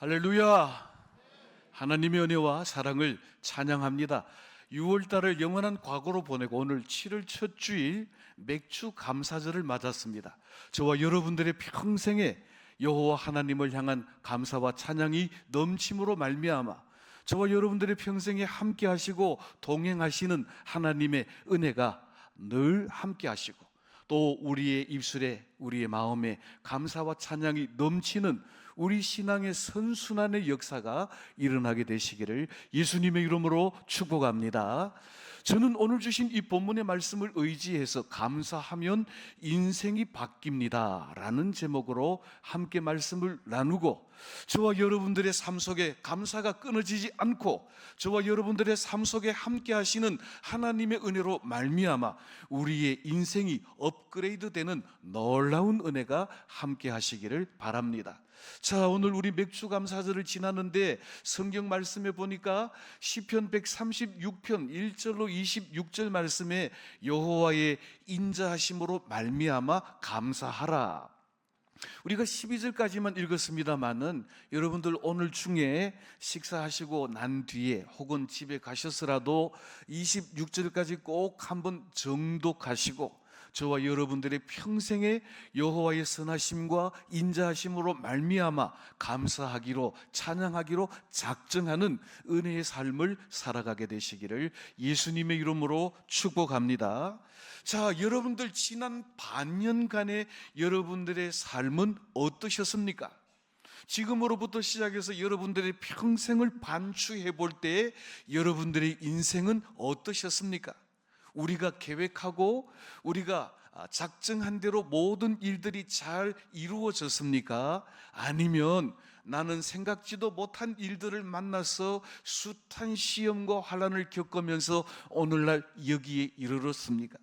할렐루야! 하나님의 은혜와 사랑을 찬양합니다. 6월달을 영원한 과거로 보내고 오늘 7월 첫 주일 맥주 감사절을 맞았습니다. 저와 여러분들의 평생에 여호와 하나님을 향한 감사와 찬양이 넘침으로 말미암아 저와 여러분들의 평생에 함께 하시고 동행하시는 하나님의 은혜가 늘 함께 하시고 또 우리의 입술에 우리의 마음에 감사와 찬양이 넘치는 우리 신앙의 선순환의 역사가 일어나게 되시기를 예수님의 이름으로 축복합니다. 저는 오늘 주신 이 본문의 말씀을 의지해서 감사하면 인생이 바뀝니다 라는 제목으로 함께 말씀을 나누고 저와 여러분들의 삶 속에 감사가 끊어지지 않고 저와 여러분들의 삶 속에 함께 하시는 하나님의 은혜로 말미암아 우리의 인생이 업그레이드되는 놀라운 은혜가 함께 하시기를 바랍니다. 자, 오늘 우리 맥주감사절을 지나는데 성경 말씀에 보니까 시편 136편 1절로 26절 말씀에 여호와의 인자하심으로 말미암아 감사하라. 우리가 12절까지만 읽었습니다마는 여러분들 오늘 중에 식사하시고 난 뒤에 혹은 집에 가셔서라도 26절까지 꼭 한번 정독하시고 저와 여러분들의 평생에 여호와의 선하심과 인자하심으로 말미암아 감사하기로 찬양하기로 작정하는 은혜의 삶을 살아가게 되시기를 예수님의 이름으로 축복합니다. 자, 여러분들 지난 반년간의 여러분들의 삶은 어떠셨습니까? 지금으로부터 시작해서 여러분들의 평생을 반추해 볼 때 여러분들의 인생은 어떠셨습니까? 우리가 계획하고 우리가 작정한 대로 모든 일들이 잘 이루어졌습니까? 아니면 나는 생각지도 못한 일들을 만나서 숱한 시험과 환난을 겪으면서 오늘날 여기에 이르렀습니까?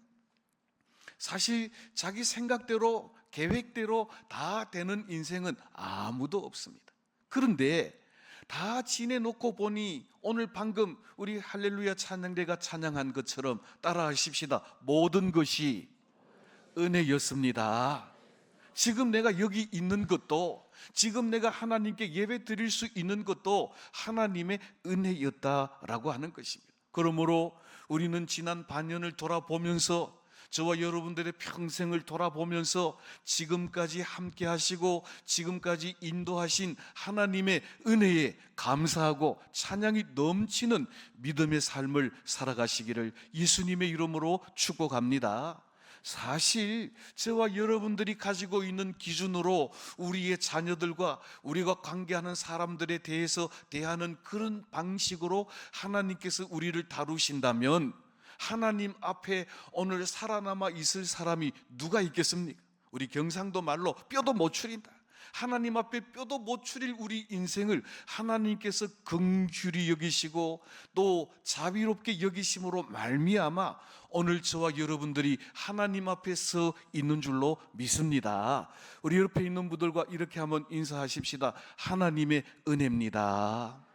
사실 자기 생각대로 계획대로 다 되는 인생은 아무도 없습니다. 그런데 다 지내놓고 보니 오늘 방금 우리 할렐루야 찬양대가 찬양한 것처럼 따라하십시다. 모든 것이 은혜였습니다. 지금 내가 여기 있는 것도 지금 내가 하나님께 예배 드릴 수 있는 것도 하나님의 은혜였다라고 하는 것입니다. 그러므로 우리는 지난 반년을 돌아보면서 저와 여러분들의 평생을 돌아보면서 지금까지 함께 하시고 지금까지 인도하신 하나님의 은혜에 감사하고 찬양이 넘치는 믿음의 삶을 살아가시기를 예수님의 이름으로 축복합니다. 사실 저와 여러분들이 가지고 있는 기준으로 우리의 자녀들과 우리가 관계하는 사람들에 대해서 대하는 그런 방식으로 하나님께서 우리를 다루신다면 하나님 앞에 오늘 살아남아 있을 사람이 누가 있겠습니까? 우리 경상도 말로 뼈도 못 추린다. 하나님 앞에 뼈도 못 추릴 우리 인생을 하나님께서 긍휼히 여기시고 또 자비롭게 여기심으로 말미암아 오늘 저와 여러분들이 하나님 앞에 서 있는 줄로 믿습니다. 우리 옆에 있는 분들과 이렇게 한번 인사하십시다. 하나님의 은혜입니다.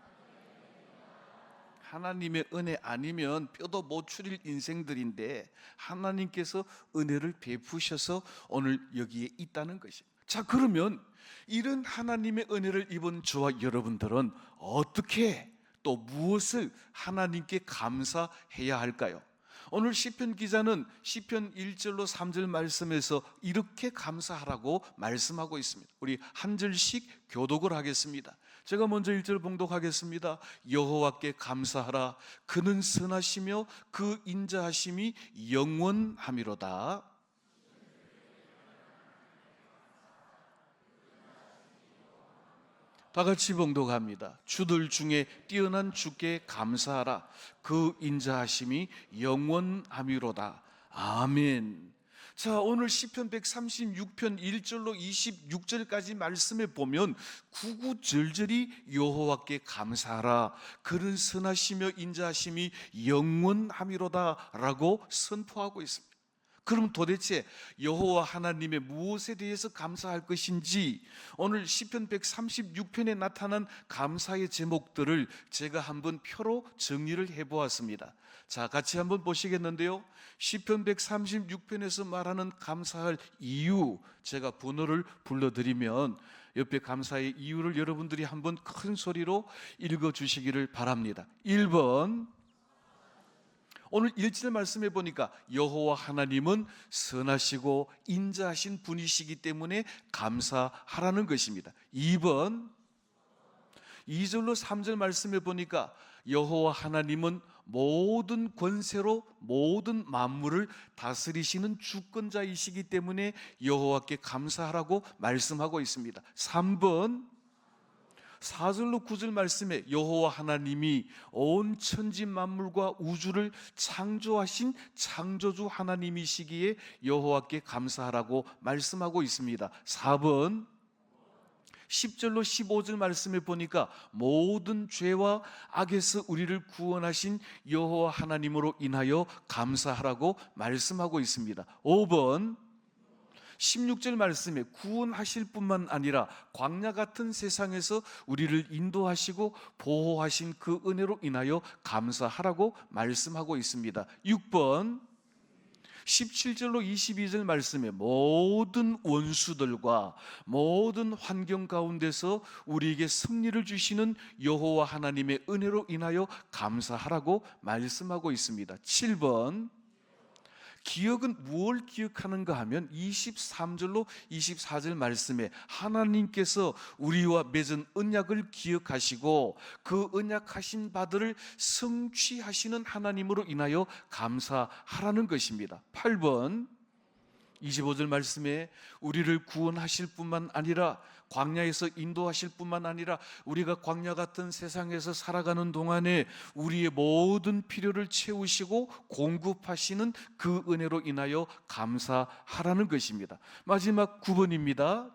하나님의 은혜 아니면 뼈도 못 추릴 인생들인데 하나님께서 은혜를 베푸셔서 오늘 여기에 있다는 것입니다. 자, 그러면 이런 하나님의 은혜를 입은 저와 여러분들은 어떻게 또 무엇을 하나님께 감사해야 할까요? 오늘 시편 기자는 시편 1절로 3절 말씀에서 이렇게 감사하라고 말씀하고 있습니다. 우리 한 절씩 교독을 하겠습니다. 제가 먼저 1절 봉독하겠습니다. 여호와께 감사하라. 그는 선하시며 그 인자하심이 영원함이로다. 다 같이 봉독합니다. 주들 중에 뛰어난 주께 감사하라. 그 인자하심이 영원함이로다. 아멘. 자, 오늘 시편 136편 1절로 26절까지 말씀에 보면 구구절절이 여호와께 감사하라. 그는 선하시며 인자하심이 영원함이로다 라고 선포하고 있습니다. 그럼 도대체 여호와 하나님의 무엇에 대해서 감사할 것인지 오늘 시편 136편에 나타난 감사의 제목들을 제가 한번 표로 정리를 해보았습니다. 자, 같이 한번 보시겠는데요. 시편 136편에서 말하는 감사할 이유 제가 번호를 불러드리면 옆에 감사의 이유를 여러분들이 한번 큰 소리로 읽어주시기를 바랍니다. 1번, 오늘 1절 말씀해 보니까 여호와 하나님은 선하시고 인자하신 분이시기 때문에 감사하라는 것입니다. 2번, 2절로 3절 말씀해 보니까 여호와 하나님은 모든 권세로 모든 만물을 다스리시는 주권자이시기 때문에 여호와께 감사하라고 말씀하고 있습니다. 3번, 4절로 9절 말씀에 여호와 하나님이 온 천지 만물과 우주를 창조하신 창조주 하나님이시기에 여호와께 감사하라고 말씀하고 있습니다. 4번, 10절로 15절 말씀에 보니까 모든 죄와 악에서 우리를 구원하신 여호와 하나님으로 인하여 감사하라고 말씀하고 있습니다. 5번, 16절 말씀에 구원하실 뿐만 아니라 광야 같은 세상에서 우리를 인도하시고 보호하신 그 은혜로 인하여 감사하라고 말씀하고 있습니다. 6번, 17절로 22절 말씀에 모든 원수들과 모든 환경 가운데서 우리에게 승리를 주시는 여호와 하나님의 은혜로 인하여 감사하라고 말씀하고 있습니다. 7번, 기억은 무엇을 기억하는가 하면 23절로 24절 말씀에 하나님께서 우리와 맺은 언약을 기억하시고 그 언약하신 바들을 성취하시는 하나님으로 인하여 감사하라는 것입니다. 8번, 25절 말씀에 우리를 구원하실 뿐만 아니라 광야에서 인도하실 뿐만 아니라 우리가 광야 같은 세상에서 살아가는 동안에 우리의 모든 필요를 채우시고 공급하시는 그 은혜로 인하여 감사하라는 것입니다. 마지막 9번입니다.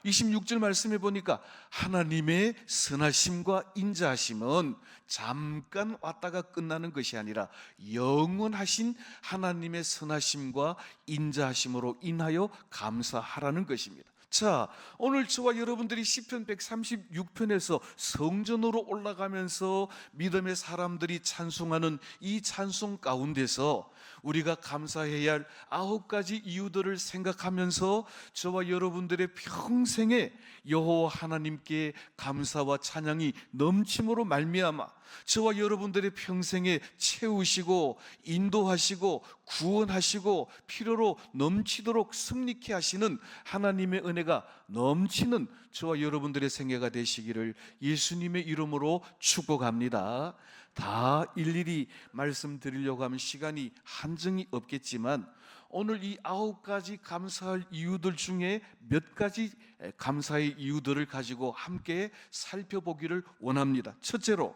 26절 말씀해 보니까 하나님의 선하심과 인자하심은 잠깐 왔다가 끝나는 것이 아니라 영원하신 하나님의 선하심과 인자하심으로 인하여 감사하라는 것입니다. 자, 오늘 저와 여러분들이 시편 136편에서 성전으로 올라가면서 믿음의 사람들이 찬송하는 이 찬송 가운데서 우리가 감사해야 할 9가지 이유들을 생각하면서 저와 여러분들의 평생에 여호와 하나님께 감사와 찬양이 넘침으로 말미암아 저와 여러분들의 평생에 채우시고 인도하시고 구원하시고 필요로 넘치도록 승리케 하시는 하나님의 은혜가 넘치는 저와 여러분들의 생애가 되시기를 예수님의 이름으로 축복합니다. 다 일일이 말씀드리려고 하면 시간이 한정이 없겠지만 오늘 이 9가지 감사할 이유들 중에 몇 가지 감사의 이유들을 가지고 함께 살펴보기를 원합니다. 첫째로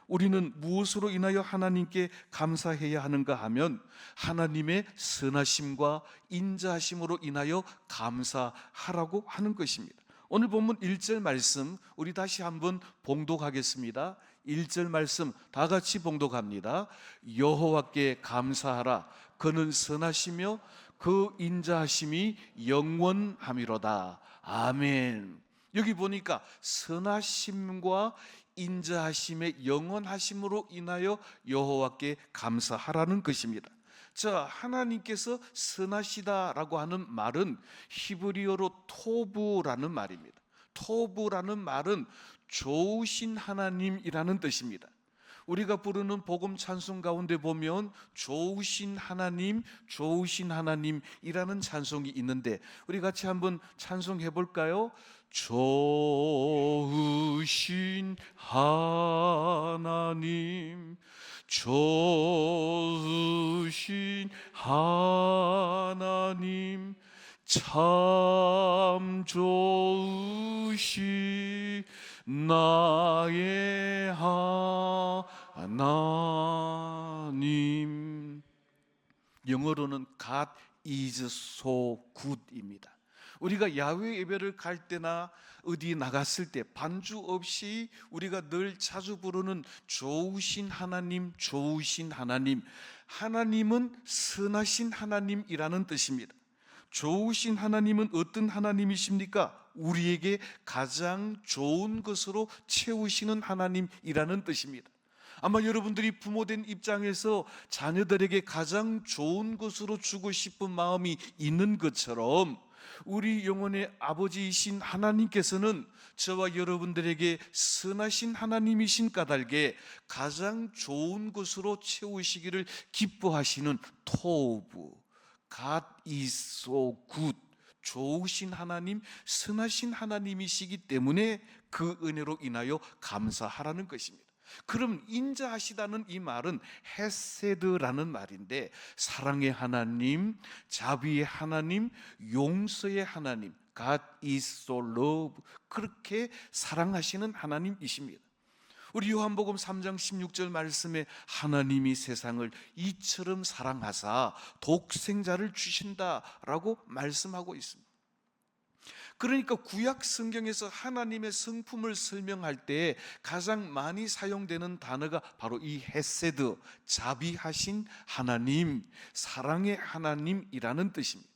우리는 무엇으로 인하여 하나님께 감사해야 하는가 하면 하나님의 선하심과 인자하심으로 인하여 감사하라고 하는 것입니다. 오늘 본문 1절 말씀 우리 다시 한번 봉독하겠습니다. 1절 말씀 다 같이 봉독합니다. 여호와께 감사하라. 그는 선하시며 그 인자하심이 영원함이로다. 아멘. 여기 보니까 선하심과 인자하심의 영원하심으로 인하여 여호와께 감사하라는 것입니다. 자, 하나님께서 선하시다라고 하는 말은 히브리어로 토부라는 말입니다. 토부라는 말은 좋으신 하나님이라는 뜻입니다. 우리가 부르는 복음 찬송 가운데 보면 좋으신 하나님, 좋으신 하나님이라는 찬송이 있는데 우리 같이 한번 찬송해 볼까요? 좋으신 하나님, 좋으신 하나님, 참 좋으신 나의 하나님. 영어로는 God is so good입니다. 우리가 야외 예배를 갈 때나 어디 나갔을 때 반주 없이 우리가 늘 자주 부르는 좋으신 하나님, 좋으신 하나님. 하나님은 선하신 하나님이라는 뜻입니다. 좋으신 하나님은 어떤 하나님이십니까? 우리에게 가장 좋은 것으로 채우시는 하나님이라는 뜻입니다. 아마 여러분들이 부모된 입장에서 자녀들에게 가장 좋은 것으로 주고 싶은 마음이 있는 것처럼 우리 영혼의 아버지이신 하나님께서는 저와 여러분들에게 선하신 하나님이신 까닭에 가장 좋은 것으로 채우시기를 기뻐하시는 토부, God is so good, 좋으신 하나님, 선하신 하나님이시기 때문에 그 은혜로 인하여 감사하라는 것입니다. 그럼 인자하시다는 이 말은 헤세드라는 말인데, 사랑의 하나님, 자비의 하나님, 용서의 하나님, God is so love, 그렇게 사랑하시는 하나님이십니다. 우리 요한복음 3장 16절 말씀에 하나님이 세상을 이처럼 사랑하사 독생자를 주신다라고 말씀하고 있습니다. 그러니까 구약 성경에서 하나님의 성품을 설명할 때 가장 많이 사용되는 단어가 바로 이 헤세드, 자비하신 하나님, 사랑의 하나님이라는 뜻입니다.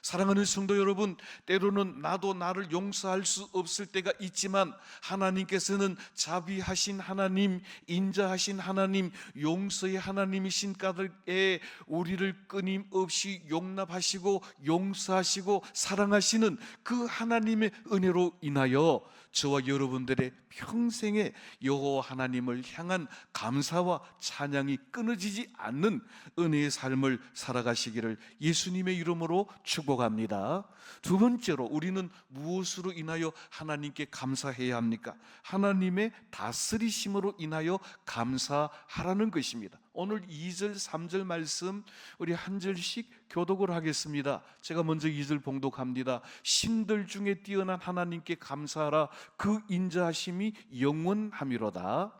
사랑하는 성도 여러분, 때로는 나도 나를 용서할 수 없을 때가 있지만 하나님께서는 자비하신 하나님, 인자하신 하나님, 용서의 하나님이신 까닭에 우리를 끊임없이 용납하시고 용서하시고 사랑하시는 그 하나님의 은혜로 인하여 저와 여러분들의 평생에 여호와 하나님을 향한 감사와 찬양이 끊어지지 않는 은혜의 삶을 살아가시기를 예수님의 이름으로 축복합니다. 두 번째로, 우리는 무엇으로 인하여 하나님께 감사해야 합니까? 하나님의 다스리심으로 인하여 감사하라는 것입니다. 오늘 2절, 3절 말씀 우리 한 절씩 교독을 하겠습니다. 제가 먼저 2절 봉독합니다. 신들 중에 뛰어난 하나님께 감사하라. 그 인자하심이 영원함이로다.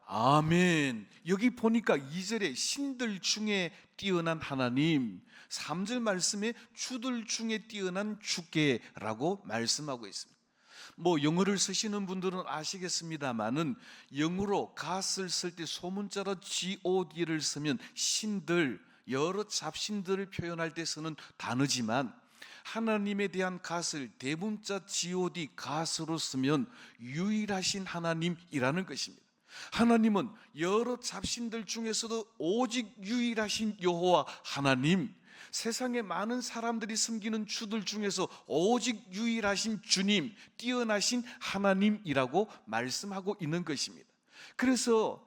아멘. 여기 보니까 2절에 신들 중에 뛰어난 하나님, 3절 말씀에 주들 중에 뛰어난 주께라고 말씀하고 있습니다. 영어를 쓰시는 분들은 아시겠습니다만은 영어로 God을 쓸 때 소문자로 God를 쓰면 신들, 여러 잡신들을 표현할 때 쓰는 단어지만 하나님에 대한 God을 대문자 God, God으로 쓰면 유일하신 하나님이라는 것입니다. 하나님은 여러 잡신들 중에서도 오직 유일하신 여호와 하나님, 세상에 많은 사람들이 섬기는 주들 중에서 오직 유일하신 주님, 뛰어나신 하나님이라고 말씀하고 있는 것입니다. 그래서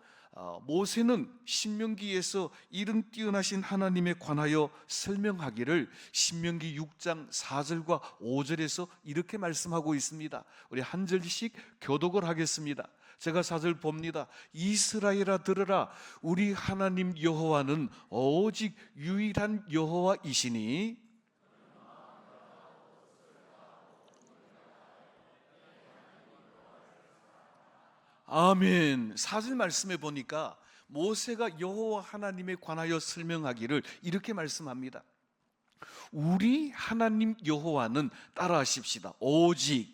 모세는 신명기에서 이런 뛰어나신 하나님에 관하여 설명하기를 신명기 6장 4절과 5절에서 이렇게 말씀하고 있습니다. 우리 한 절씩 교독을 하겠습니다. 제가 4절 봅니다. 이스라엘아 들으라, 우리 하나님 여호와는 오직 유일한 여호와이시니 아멘. 4절 말씀에 보니까 모세가 여호와 하나님에 관하여 설명하기를 이렇게 말씀합니다. 우리 하나님 여호와는, 따라하십시다, 오직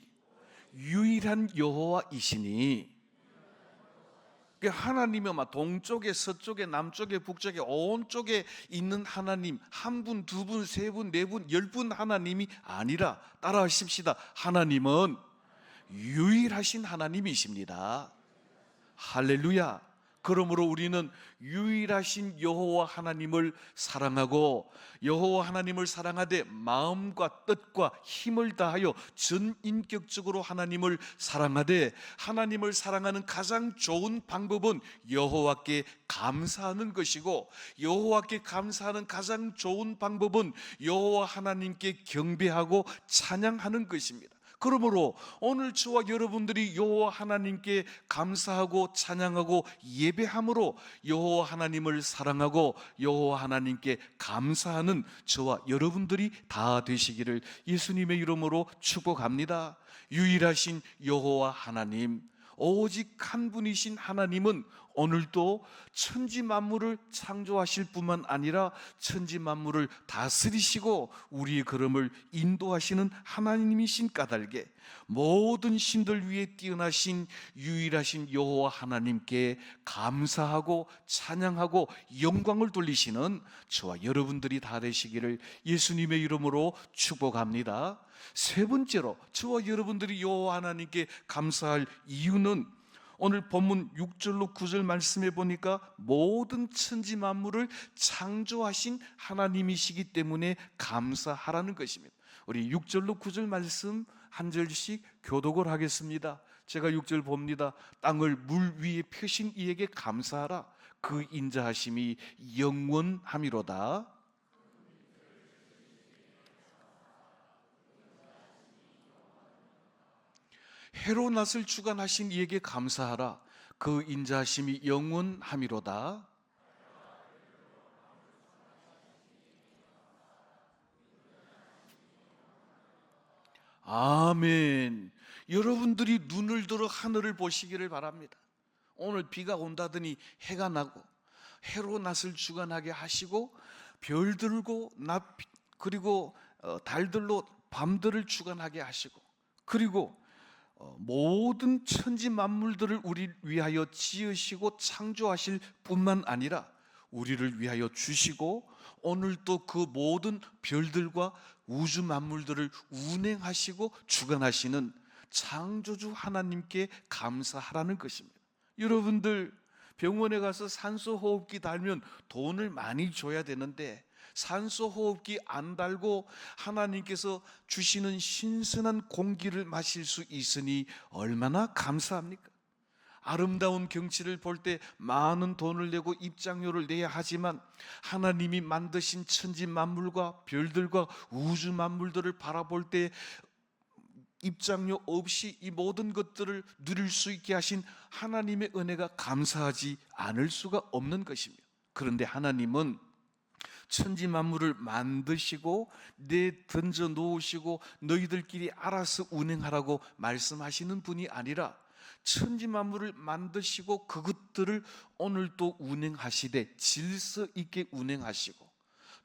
유일한 여호와이시니. 하나님이 동쪽에 서쪽에 남쪽에 북쪽에 온 쪽에 있는 하나님, 한 분, 두 분, 세 분, 네 분, 10분 하나님이 아니라, 따라하십시다, 하나님은 유일하신 하나님이십니다. 할렐루야. 그러므로 우리는 유일하신 여호와 하나님을 사랑하고 여호와 하나님을 사랑하되 마음과 뜻과 힘을 다하여 전인격적으로 하나님을 사랑하되, 하나님을 사랑하는 가장 좋은 방법은 여호와께 감사하는 것이고, 여호와께 감사하는 가장 좋은 방법은 여호와 하나님께 경배하고 찬양하는 것입니다. 그러므로 오늘 저와 여러분들이 여호와 하나님께 감사하고 찬양하고 예배함으로 여호와 하나님을 사랑하고 여호와 하나님께 감사하는 저와 여러분들이 다 되시기를 예수님의 이름으로 축복합니다. 유일하신 여호와 하나님, 오직 한 분이신 하나님은 오늘도 천지 만물을 창조하실 뿐만 아니라 천지 만물을 다스리시고 우리의 걸음을 인도하시는 하나님이신 까닭에 모든 신들 위에 뛰어나신 유일하신 여호와 하나님께 감사하고 찬양하고 영광을 돌리시는 저와 여러분들이 다 되시기를 예수님의 이름으로 축복합니다. 세 번째로, 저와 여러분들이 여호와 하나님께 감사할 이유는 오늘 본문 6절로 9절 말씀해 보니까 모든 천지 만물을 창조하신 하나님이시기 때문에 감사하라는 것입니다. 우리 6절로 9절 말씀 한 절씩 교독을 하겠습니다. 제가 6절 봅니다. 땅을 물 위에 펴신 이에게 감사하라. 그 인자하심이 영원함이로다. 해로 낫을 주관하신 이에게 감사하라. 그 인자하심이 영원함이로다. 아멘. 여러분들이 눈을 들어 하늘을 보시기를 바랍니다. 오늘 비가 온다더니 해가 나고 해로 낫을 주관하게 하시고 별들고 그리고 달들로 밤들을 주관하게 하시고 그리고 모든 천지 만물들을 우리 위하여 지으시고 창조하실 뿐만 아니라 우리를 위하여 주시고 오늘 또 그 모든 별들과 우주 만물들을 운행하시고 주관하시는 창조주 하나님께 감사하라는 것입니다. 여러분들 병원에 가서 산소호흡기 달면 돈을 많이 줘야 되는데 산소호흡기 안 달고 하나님께서 주시는 신선한 공기를 마실 수 있으니 얼마나 감사합니까? 아름다운 경치를 볼 때 많은 돈을 내고 입장료를 내야 하지만 하나님이 만드신 천지 만물과 별들과 우주 만물들을 바라볼 때 입장료 없이 이 모든 것들을 누릴 수 있게 하신 하나님의 은혜가 감사하지 않을 수가 없는 것입니다. 그런데 하나님은 천지 만물을 만드시고 내 던져 놓으시고 너희들끼리 알아서 운행하라고 말씀하시는 분이 아니라 천지 만물을 만드시고 그것들을 오늘 또 운행하시되 질서 있게 운행하시고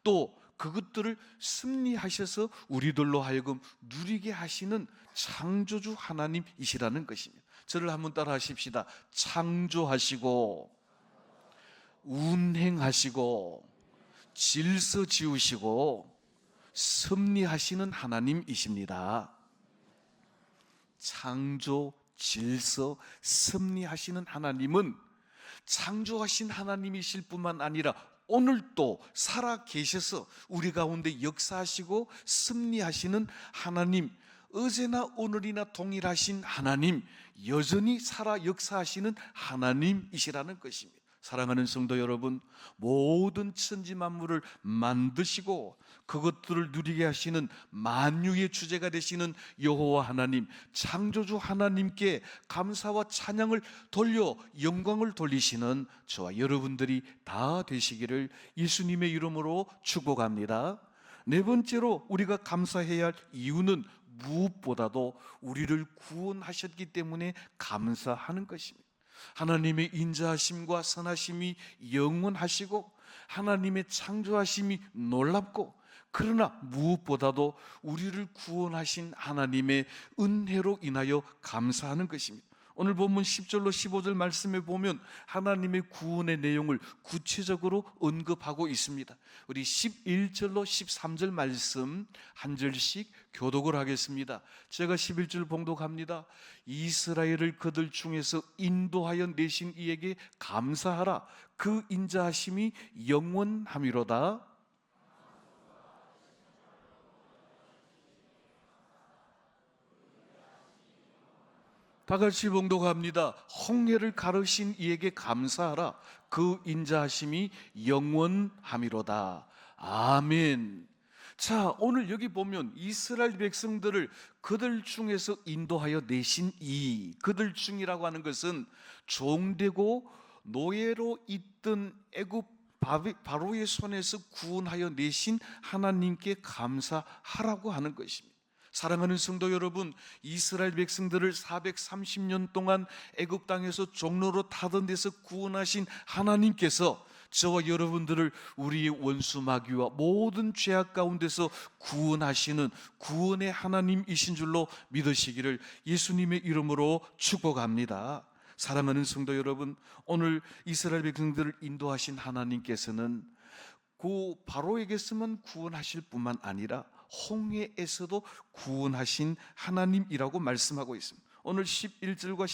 또 그것들을 승리하셔서 우리들로 하여금 누리게 하시는 창조주 하나님이시라는 것입니다. 저를 한번 따라 하십시다. 창조하시고 운행하시고 질서 지으시고 섭리하시는 하나님이십니다. 창조, 질서, 섭리하시는 하나님은 창조하신 하나님이실 뿐만 아니라 오늘도 살아 계셔서 우리 가운데 역사하시고 섭리하시는 하나님, 어제나 오늘이나 동일하신 하나님, 여전히 살아 역사하시는 하나님이시라는 것입니다. 사랑하는 성도 여러분, 모든 천지 만물을 만드시고 그것들을 누리게 하시는 만유의 주제가 되시는 여호와 하나님, 창조주 하나님께 감사와 찬양을 돌려 영광을 돌리시는 저와 여러분들이 다 되시기를 예수님의 이름으로 축복합니다. 네 번째로 우리가 감사해야 할 이유는 무엇보다도 우리를 구원하셨기 때문에 감사하는 것입니다. 하나님의 인자하심과 선하심이 영원하시고 하나님의 창조하심이 놀랍고 그러나 무엇보다도 우리를 구원하신 하나님의 은혜로 인하여 감사하는 것입니다. 오늘 본문 10절로 15절 말씀에 보면 하나님의 구원의 내용을 구체적으로 언급하고 있습니다. 우리 11절로 13절 말씀 한 절씩 교독을 하겠습니다. 제가 11절 봉독합니다. 이스라엘을 그들 중에서 인도하여 내신 이에게 감사하라. 그 인자하심이 영원함이로다. 다 같이 봉독합니다. 홍해를 가르신 이에게 감사하라. 그 인자하심이 영원함이로다. 아멘. 자, 오늘 여기 보면 이스라엘 백성들을 그들 중에서 인도하여 내신 이, 그들 중이라고 하는 것은 종되고 노예로 있던 애굽 바로의 손에서 구원하여 내신 하나님께 감사하라고 하는 것입니다. 사랑하는 성도 여러분, 이스라엘 백성들을 430년 동안 애굽 땅에서 종로로 타던 데서 구원하신 하나님께서 저와 여러분들을 우리의 원수 마귀와 모든 죄악 가운데서 구원하시는 구원의 하나님이신 줄로 믿으시기를 예수님의 이름으로 축복합니다. 사랑하는 성도 여러분, 오늘 이스라엘 백성들을 인도하신 하나님께서는 그 바로에게서만 구원하실 뿐만 아니라 홍해에서도 구원하신 하나님이라고 말씀하고 있습니다. 오늘 11절과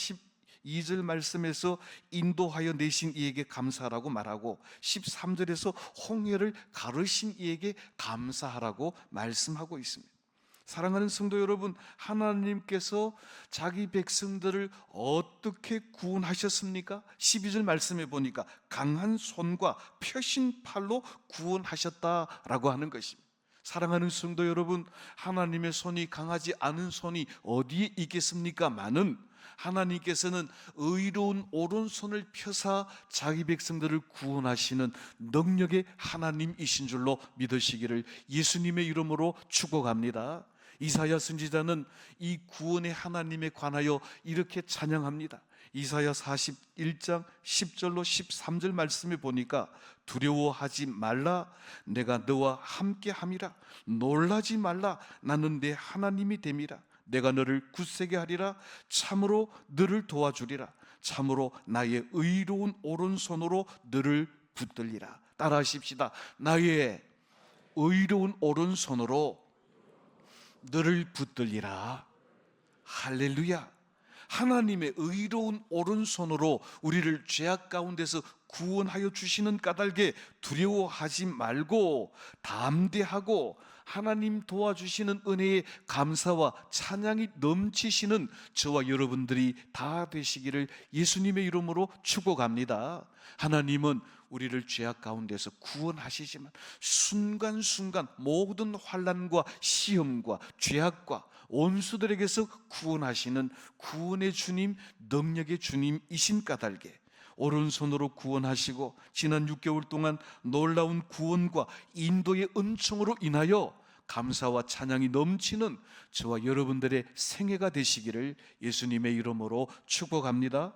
2절 말씀에서 인도하여 내신 이에게 감사하라고 말하고 13절에서 홍해를 가르신 이에게 감사하라고 말씀하고 있습니다. 사랑하는 성도 여러분, 하나님께서 자기 백성들을 어떻게 구원하셨습니까? 12절 말씀에 보니까 강한 손과 펴신 팔로 구원하셨다라고 하는 것입니다. 사랑하는 성도 여러분, 하나님의 손이 강하지 않은 손이 어디에 있겠습니까? 많은 하나님께서는 의로운 오른손을 펴사 자기 백성들을 구원하시는 능력의 하나님이신 줄로 믿으시기를 예수님의 이름으로 축복합니다. 이사야 선지자는 이 구원의 하나님에 관하여 이렇게 찬양합니다. 이사야 41장 10절로 13절 말씀에 보니까 두려워하지 말라, 내가 너와 함께함이라. 놀라지 말라, 나는 내 하나님이 됨이라. 내가 너를 굳세게 하리라. 참으로 너를 도와주리라. 참으로 나의 의로운 오른손으로 너를 붙들리라. 따라하십시다. 나의 의로운 오른손으로 너를 붙들리라. 할렐루야. 하나님의 의로운 오른손으로 우리를 죄악 가운데서 구원하여 주시는 까닭에 두려워하지 말고 담대하고 하나님 도와주시는 은혜에 감사와 찬양이 넘치시는 저와 여러분들이 다 되시기를 예수님의 이름으로 축복합니다. 하나님은 우리를 죄악 가운데서 구원하시지만 순간순간 모든 환난과 시험과 죄악과 원수들에게서 구원하시는 구원의 주님, 능력의 주님이신 까닭에 오른손으로 구원하시고 지난 6개월 동안 놀라운 구원과 인도의 은총으로 인하여 감사와 찬양이 넘치는 저와 여러분들의 생애가 되시기를 예수님의 이름으로 축복합니다.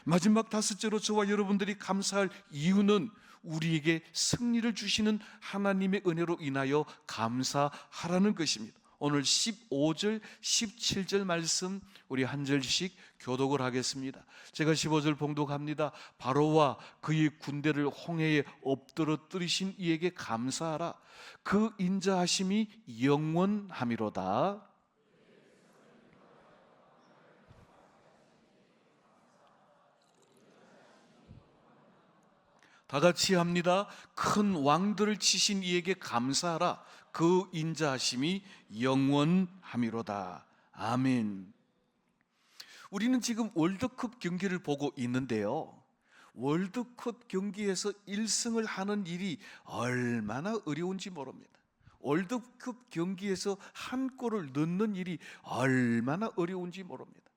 마지막 다섯째로 저와 여러분들이 감사할 이유는 우리에게 승리를 주시는 하나님의 은혜로 인하여 감사하라는 것입니다. 오늘 15절, 17절 말씀 우리 한 절씩 교독을 하겠습니다. 제가 15절 봉독합니다. 바로와 그의 군대를 홍해에 엎드러뜨리신 이에게 감사하라. 그 인자하심이 영원함이로다. 다 같이 합니다. 큰 왕들을 치신 이에게 감사하라. 그 인자하심이 영원함이로다. 아멘. 우리는 지금 월드컵 경기를 보고 있는데요, 월드컵 경기에서 1승을 하는 일이 얼마나 어려운지 모릅니다. 월드컵 경기에서 한 골을 넣는 일이 얼마나 어려운지 모릅니다.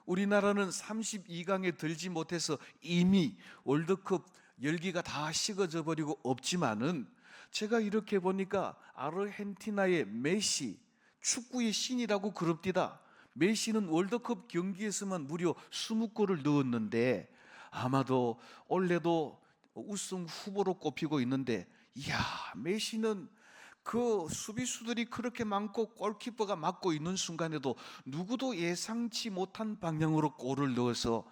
우리나라는 32강에 들지 못해서 이미 월드컵 열기가 다 식어져 버리고 없지만은 제가 이렇게 보니까 아르헨티나의 메시, 축구의 신이라고 그럽디다. 메시는 월드컵 경기에서만 무려 20골을 넣었는데 아마도 올해도 우승 후보로 꼽히고 있는데, 이야, 메시는 그 수비수들이 그렇게 많고 골키퍼가 막고 있는 순간에도 누구도 예상치 못한 방향으로 골을 넣어서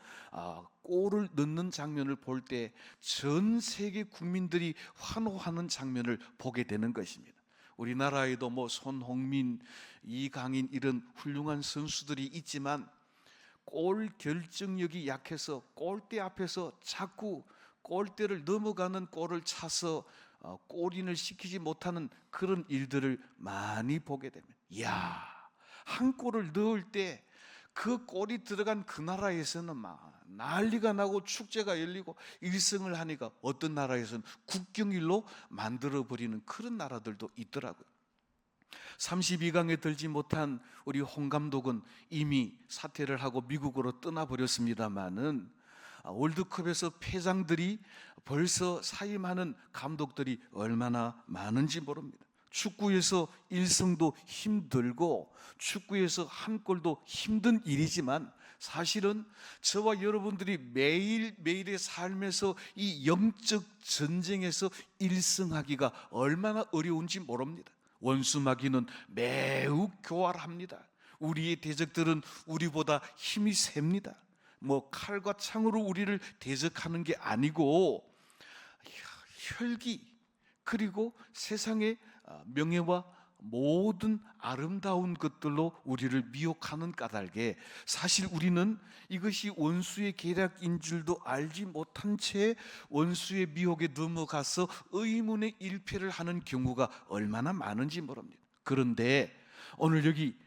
골을 넣는 장면을 볼 때 전 세계 국민들이 환호하는 장면을 보게 되는 것입니다. 우리나라에도 뭐 손흥민, 이강인 이런 훌륭한 선수들이 있지만 골 결정력이 약해서 골대 앞에서 자꾸 골대를 넘어가는 골을 차서 골인을 시키지 못하는 그런 일들을 많이 보게 됩니다. 이야, 한 골을 넣을 때 그 골이 들어간 그 나라에서는 막 난리가 나고 축제가 열리고 1승을 하니까 어떤 나라에서는 국경일로 만들어버리는 그런 나라들도 있더라고요. 32강에 들지 못한 우리 홍 감독은 이미 사퇴를 하고 미국으로 떠나버렸습니다마는 월드컵에서 패장들이 벌써 사임하는 감독들이 얼마나 많은지 모릅니다. 축구에서 1승도 힘들고 축구에서 한 골도 힘든 일이지만 사실은 저와 여러분들이 매일매일의 삶에서 이 영적 전쟁에서 1승하기가 얼마나 어려운지 모릅니다. 원수마귀는 매우 교활합니다. 우리의 대적들은 우리보다 힘이 셉니다. 뭐 칼과 창으로 우리를 대적하는 게 아니고 혈기, 그리고 세상의 명예와 모든 아름다운 것들로 우리를 미혹하는 까닭에 사실 우리는 이것이 원수의 계략인 줄도 알지 못한 채 원수의 미혹에 넘어가서 의문의 일패를 하는 경우가 얼마나 많은지 모릅니다. 그런데 오늘 여기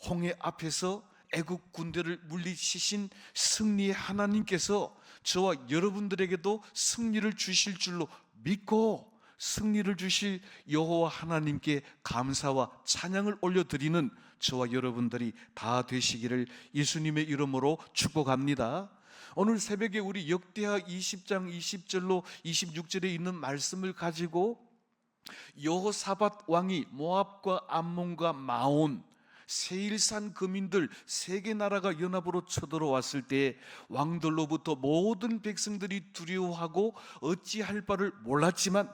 홍해 앞에서 애국 군대를 물리치신 승리의 하나님께서 저와 여러분들에게도 승리를 주실 줄로 믿고 승리를 주실 여호와 하나님께 감사와 찬양을 올려드리는 저와 여러분들이 다 되시기를 예수님의 이름으로 축복합니다. 오늘 새벽에 우리 역대하 20장 20절로 26절에 있는 말씀을 가지고 여호사밧 왕이 모압과 암몬과 마온 세일산 거민들 세 개 나라가 연합으로 쳐들어왔을 때 왕들로부터 모든 백성들이 두려워하고 어찌할 바를 몰랐지만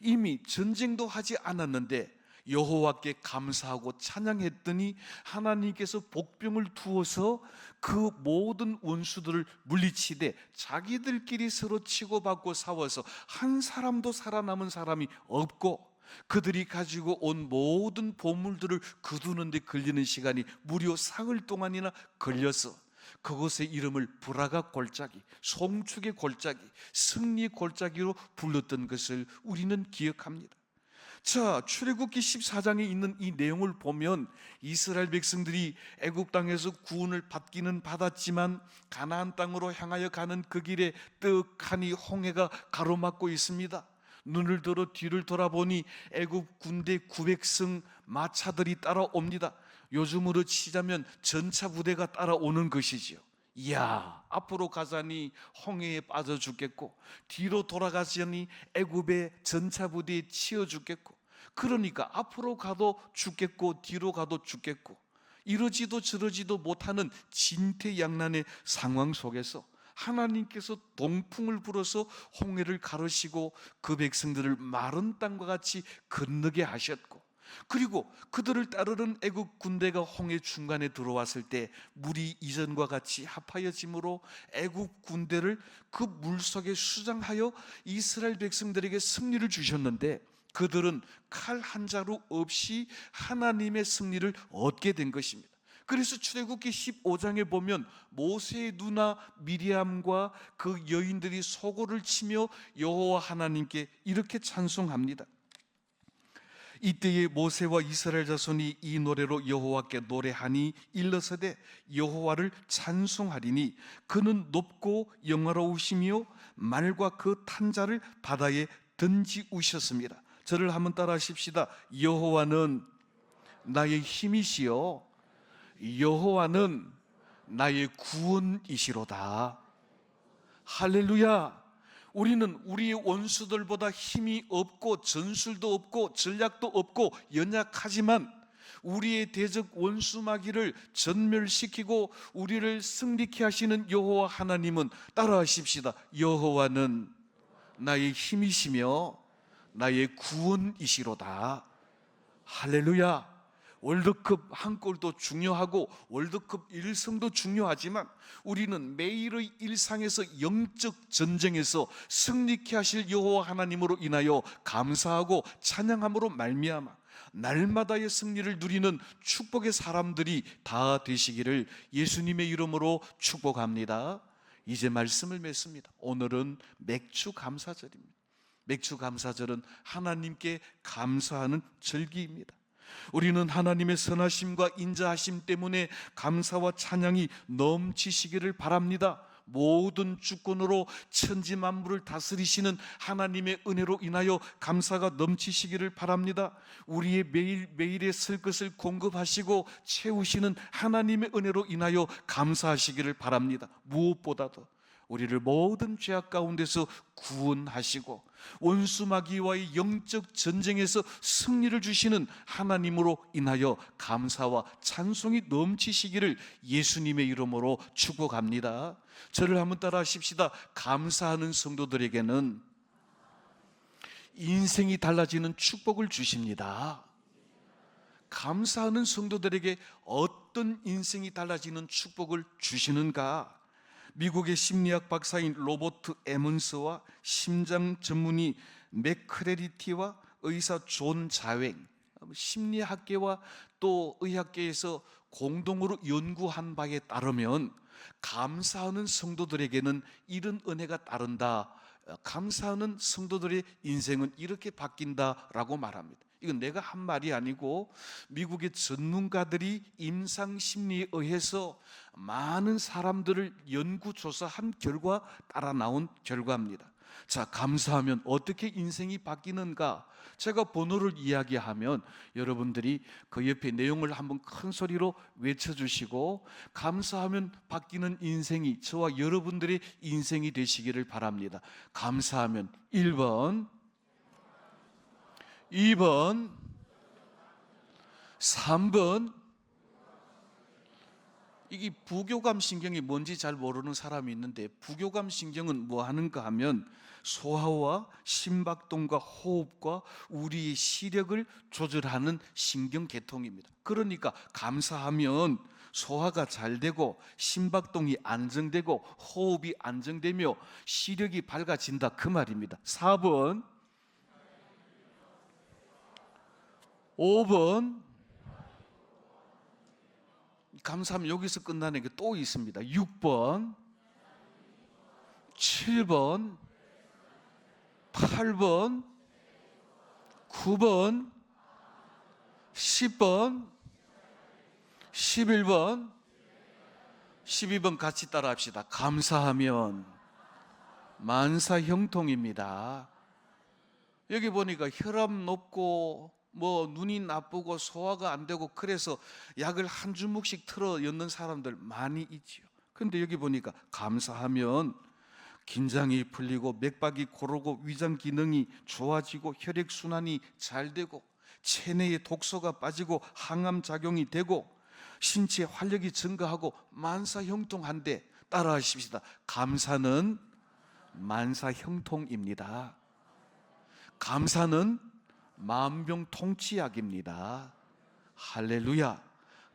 이미 전쟁도 하지 않았는데 여호와께 감사하고 찬양했더니 하나님께서 복병을 두어서 그 모든 원수들을 물리치되 자기들끼리 서로 치고받고 싸워서 한 사람도 살아남은 사람이 없고 그들이 가지고 온 모든 보물들을 거두는 데 걸리는 시간이 무려 사흘 동안이나 걸려서 그곳의 이름을 브라가 골짜기, 송축의 골짜기, 승리 골짜기로 불렀던 것을 우리는 기억합니다. 자, 출애굽기 14장에 있는 이 내용을 보면 이스라엘 백성들이 애국 땅에서 구원을 받기는 받았지만 가나안 땅으로 향하여 가는 그 길에 떡하니 홍해가 가로막고 있습니다. 눈을 들어 뒤를 돌아보니 애국 군대 900성 마차들이 따라옵니다. 요즘으로 치자면 전차 부대가 따라오는 것이지요. 이야, 앞으로 가자니 홍해에 빠져 죽겠고 뒤로 돌아가자니 애굽의 전차 부대에 치여 죽겠고, 그러니까 앞으로 가도 죽겠고 뒤로 가도 죽겠고 이러지도 저러지도 못하는 진퇴양난의 상황 속에서 하나님께서 동풍을 불어서 홍해를 가르시고 그 백성들을 마른 땅과 같이 건너게 하셨고, 그리고 그들을 따르는 애국 군대가 홍해 중간에 들어왔을 때 물이 이전과 같이 합하여짐으로 애국 군대를 그 물속에 수장하여 이스라엘 백성들에게 승리를 주셨는데 그들은 칼 한 자루 없이 하나님의 승리를 얻게 된 것입니다. 그래서 출애굽기 15장에 보면 모세의 누나 미리암과 그 여인들이 소고를 치며 여호와 하나님께 이렇게 찬송합니다. 이때에 모세와 이스라엘 자손이 이 노래로 여호와께 노래하니 일러서되 여호와를 찬송하리니 그는 높고 영화로우시며 말과 그 탄자를 바다에 던지우셨습니다. 저를 한번 따라 하십시다. 여호와는 나의 힘이시요 여호와는 나의 구원이시로다. 할렐루야. 우리는 우리의 원수들보다 힘이 없고 전술도 없고 전략도 없고 연약하지만 우리의 대적 원수 마귀를 전멸시키고 우리를 승리케 하시는 여호와 하나님은, 따라하십시다. 여호와는 나의 힘이시며 나의 구원이시로다. 할렐루야. 월드컵 한 골도 중요하고 월드컵 1승도 중요하지만 우리는 매일의 일상에서 영적 전쟁에서 승리케 하실 여호와 하나님으로 인하여 감사하고 찬양함으로 말미암아 날마다의 승리를 누리는 축복의 사람들이 다 되시기를 예수님의 이름으로 축복합니다. 이제 말씀을 맺습니다. 오늘은 맥주 감사절입니다. 맥주 감사절은 하나님께 감사하는 절기입니다. 우리는 하나님의 선하심과 인자하심 때문에 감사와 찬양이 넘치시기를 바랍니다. 모든 주권으로 천지 만물을 다스리시는 하나님의 은혜로 인하여 감사가 넘치시기를 바랍니다. 우리의 매일매일의 쓸 것을 공급하시고 채우시는 하나님의 은혜로 인하여 감사하시기를 바랍니다. 무엇보다도 우리를 모든 죄악 가운데서 구원하시고 원수 마귀와의 영적 전쟁에서 승리를 주시는 하나님으로 인하여 감사와 찬송이 넘치시기를 예수님의 이름으로 축복합니다. 저를 한번 따라 하십시다. 감사하는 성도들에게는 인생이 달라지는 축복을 주십니다. 감사하는 성도들에게 어떤 인생이 달라지는 축복을 주시는가? 미국의 심리학 박사인 로버트 에먼스와 심장 전문의 맥크레리티와 의사 존 자웽, 심리학계와 또 의학계에서 공동으로 연구한 바에 따르면 감사하는 성도들에게는 이런 은혜가 따른다. 감사하는 성도들의 인생은 이렇게 바뀐다라고 말합니다. 이건 내가 한 말이 아니고 미국의 전문가들이 임상 심리에 의해서 많은 사람들을 연구조사한 결과 따라 나온 결과입니다. 자, 감사하면 어떻게 인생이 바뀌는가? 제가 번호를 이야기하면 여러분들이 그 옆에 내용을 한번 큰 소리로 외쳐주시고, 감사하면 바뀌는 인생이 저와 여러분들의 인생이 되시기를 바랍니다. 감사하면 1번, 2번, 3번. 이게 부교감 신경이 뭔지 잘 모르는 사람이 있는데, 부교감 신경은 뭐 하는가 하면 소화와 심박동과 호흡과 우리의 시력을 조절하는 신경계통입니다. 그러니까 감사하면 소화가 잘 되고 심박동이 안정되고 호흡이 안정되며 시력이 밝아진다, 그 말입니다. 4번, 5번. 감사하면 여기서 끝나는 게 또 있습니다. 6번, 7번, 8번, 9번, 10번, 11번, 12번 같이 따라 합시다. 감사하면 만사형통입니다. 여기 보니까 혈압 높고 눈이 나쁘고 소화가 안 되고 그래서 약을 한 주먹씩 틀어 였는 사람들 많이 있지요. 근데 여기 보니까 감사하면 긴장이 풀리고 맥박이 고르고 위장 기능이 좋아지고 혈액 순환이 잘 되고 체내에 독소가 빠지고 항암 작용이 되고 신체 활력이 증가하고 만사형통한데, 따라하십시다. 감사는 만사형통입니다. 감사는 만병통치약입니다. 할렐루야.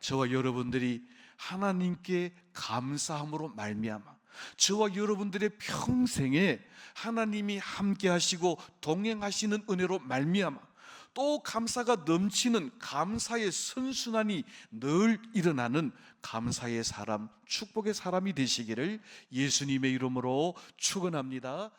저와 여러분들이 하나님께 감사함으로 말미암아 저와 여러분들의 평생에 하나님이 함께 하시고 동행하시는 은혜로 말미암아 또 감사가 넘치는 감사의 선순환이 늘 일어나는 감사의 사람, 축복의 사람이 되시기를 예수님의 이름으로 축원합니다.